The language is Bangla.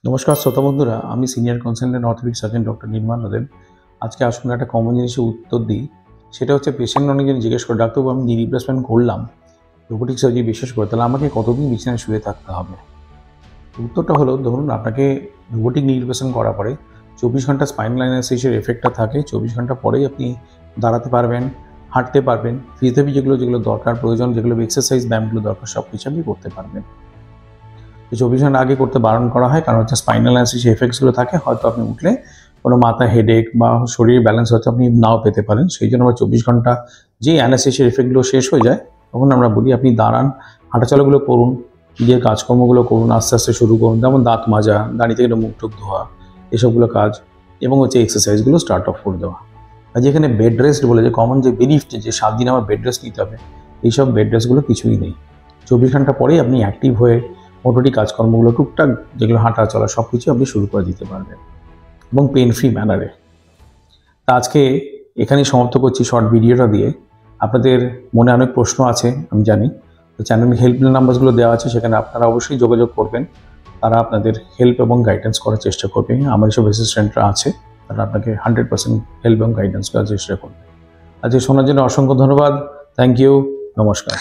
নমস্কার শ্রোতা বন্ধুরা, আমি senior consultant orthopaedic surgeon doctor Nirmal Deb. আজকে আসুন একটা কমন জিনিসের উত্তর দিই। সেটা হচ্ছে পেশেন্ট অনেকজন জিজ্ঞেস করে, ডাক্তারবাবু আমি নি রিপ্লেসমেন্ট করলাম রোবোটিক সার্জারি বিশেষ করে, তাহলে আমাকে কতদিন বিছানায় শুয়ে থাকতে হবে? উত্তরটা হলো, ধরুন আপনাকে রোবোটিক নি রিপ্লেসমেন্ট করার পরে 24 ঘন্টা স্পাইনাল অ্যানাস্থেসিয়ার এফেক্টটা থাকে। 24 ঘন্টা পরেই আপনি দাঁড়াতে পারবেন, হাঁটতে পারবেন, ফিজিওথেরাপি যেগুলো দরকার প্রয়োজন, যেগুলো এক্সারসাইজ ব্যায়ামগুলো দরকার সব কিছু আপনি করতে পারবেন। 24 ঘন্টা আগে করতে বারণ করা হয়, কারণ হচ্ছে স্পাইনাল অ্যানাস্থেসিয়া এফেক্টসগুলো থাকে। হয়তো আপনি উঠলে কোনো মাথা হেডেক বা শরীর ব্যালেন্স হয়তো আপনি নাও পেতে পারেন। সেই জন্য আমরা 24 ঘন্টা যেই অ্যানাস্থেসিয়ার এফেক্টগুলো শেষ হয়ে যায় তখন আমরা বলি আপনি দাঁড়ান, হাঁটাচলাগুলো করুন, নিজের কাজকর্মগুলো করুন, আস্তে আস্তে শুরু করুন, যেমন দাঁত মাজা, দাঁড়িয়ে থেকে মুখ টুক ধোয়া, এসবগুলো কাজ, এবং হচ্ছে এক্সারসাইজগুলো স্টার্ট অফ করে দেওয়া। আর যেখানে বেড রেস্ট বলে যে কমন যে বিলিফ, যে 7 দিন আমার বেড রেস্ট নিতে হবে, এইসব বেড রেস্টগুলো কিছুই নেই। 24 ঘন্টা পরেই আপনি অ্যাক্টিভ হয়ে মোটামুটি কাজকর্মগুলো টুকটাক যেগুলো হাঁটা চলা সব কিছু আপনি শুরু করে দিতে পারবেন এবং পেন ফ্রি ম্যানারে। তা আজকে এখানেই সমাপ্ত করছি শর্ট ভিডিওটা দিয়ে। আপনাদের মনে অনেক প্রশ্ন আছে আমি জানি, তো চ্যানেলে হেল্পলাইন নাম্বারগুলো দেওয়া আছে, সেখানে আপনারা অবশ্যই যোগাযোগ করবেন। তারা আপনাদের হেল্প এবং গাইডেন্স করার চেষ্টা করবে। আমার এসব অ্যাসিস্ট্যান্টরা আছে, তারা আপনাকে 100% হেল্প এবং গাইডেন্স করার চেষ্টা করবে। আজকে শোনার জন্য অসংখ্য ধন্যবাদ। Thank you. নমস্কার।